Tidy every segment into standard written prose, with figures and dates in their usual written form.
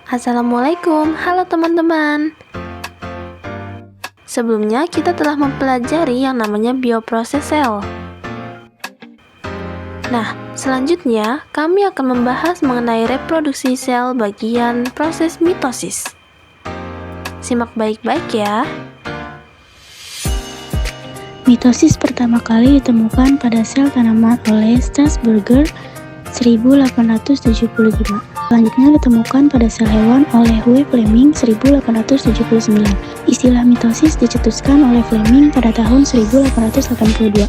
Assalamualaikum, halo teman-teman. Sebelumnya kita telah mempelajari yang namanya bioproses sel. Nah, selanjutnya kami akan membahas mengenai reproduksi sel bagian proses mitosis. Simak baik-baik ya. Mitosis pertama kali ditemukan pada sel tanaman oleh Strasburger 1875. Selanjutnya ditemukan pada sel hewan oleh W. Fleming 1879. Istilah mitosis dicetuskan oleh Fleming pada tahun 1882.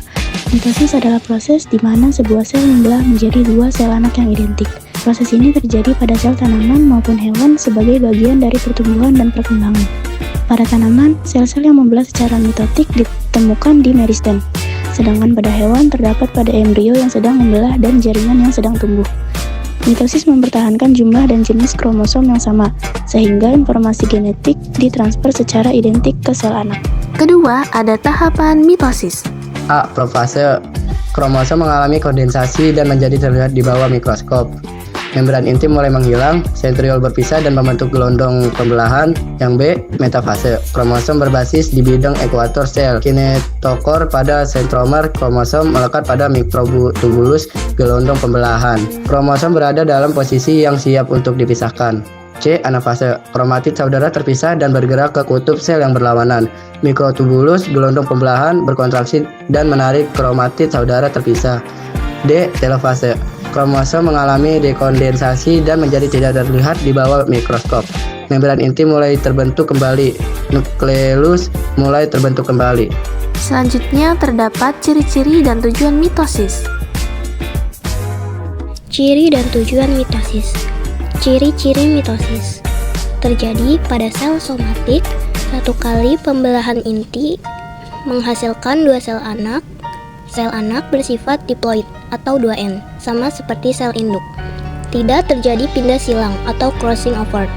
Mitosis adalah proses di mana sebuah sel membelah menjadi dua sel anak yang identik. Proses ini terjadi pada sel tanaman maupun hewan sebagai bagian dari pertumbuhan dan perkembangan. Pada tanaman, sel-sel yang membelah secara mitotik ditemukan di meristem, sedangkan pada hewan terdapat pada embrio yang sedang membelah dan jaringan yang sedang tumbuh. Mitosis mempertahankan jumlah dan jenis kromosom yang sama, sehingga informasi genetik ditransfer secara identik ke sel anak. Kedua, ada tahapan mitosis. A. Profase. Kromosom mengalami kondensasi dan menjadi terlihat di bawah mikroskop. Membran inti mulai menghilang, sentriol berpisah dan membentuk gelondong pembelahan. Yang B. Metafase. Kromosom berbasis di bidang ekuator sel. Kinetokor pada sentromer, kromosom melekat pada mikrotubulus gelondong pembelahan. Kromosom berada dalam posisi yang siap untuk dipisahkan. C. Anafase. Kromatid saudara terpisah dan bergerak ke kutub sel yang berlawanan. Mikrotubulus gelondong pembelahan berkontraksi dan menarik kromatid saudara terpisah. D. Telofase. Kromosom mengalami dekondensasi dan menjadi tidak terlihat di bawah mikroskop. Membran inti mulai terbentuk kembali. Nukleus mulai terbentuk kembali. Selanjutnya terdapat ciri-ciri dan tujuan mitosis. Ciri dan tujuan mitosis. Ciri-ciri mitosis terjadi pada sel somatik. Satu kali pembelahan inti menghasilkan dua sel anak. Sel anak bersifat diploid atau 2N, sama seperti sel induk. Tidak terjadi pindah silang atau crossing over.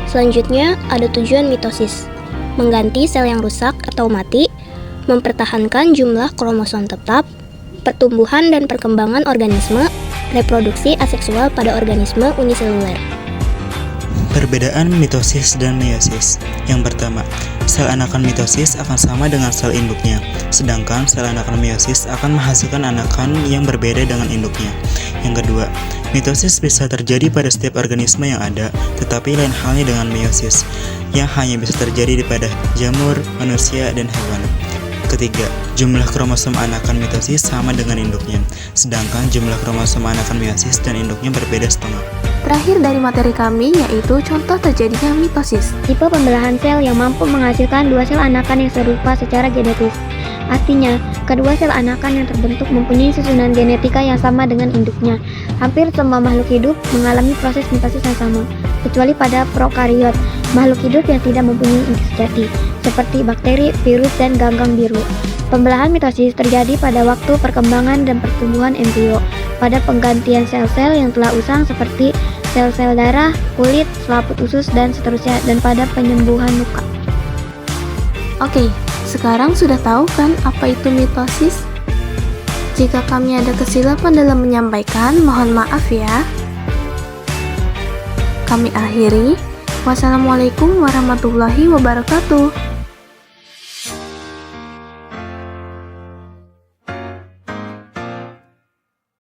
Selanjutnya ada tujuan mitosis, mengganti sel yang rusak atau mati, mempertahankan jumlah kromosom tetap, pertumbuhan dan perkembangan organisme, reproduksi aseksual pada organisme uniseluler. Perbedaan mitosis dan meiosis. Yang pertama, sel anakan mitosis akan sama dengan sel induknya, sedangkan sel anakan meiosis akan menghasilkan anakan yang berbeda dengan induknya. Yang kedua, mitosis bisa terjadi pada setiap organisme yang ada, tetapi lain halnya dengan meiosis, yang hanya bisa terjadi pada jamur, manusia, dan hewan. Ketiga, jumlah kromosom anakan mitosis sama dengan induknya, sedangkan jumlah kromosom anakan meiosis dan induknya berbeda setengah. Terakhir dari materi kami yaitu contoh terjadinya mitosis. Tipe pembelahan sel yang mampu menghasilkan dua sel anakan yang serupa secara genetis. Artinya, kedua sel anakan yang terbentuk mempunyai susunan genetika yang sama dengan induknya. Hampir semua makhluk hidup mengalami proses mitosis yang sama, kecuali pada prokariot, makhluk hidup yang tidak mempunyai inti sejati, seperti bakteri, virus, dan ganggang biru. Pembelahan mitosis terjadi pada waktu perkembangan dan pertumbuhan embrio, pada penggantian sel-sel yang telah usang seperti sel-sel darah, kulit, selaput usus, dan seterusnya, dan pada penyembuhan luka. Oke, sekarang sudah tahu kan apa itu mitosis? Jika kami ada kesilapan dalam menyampaikan, mohon maaf ya. Kami akhiri. Wassalamualaikum warahmatullahi wabarakatuh.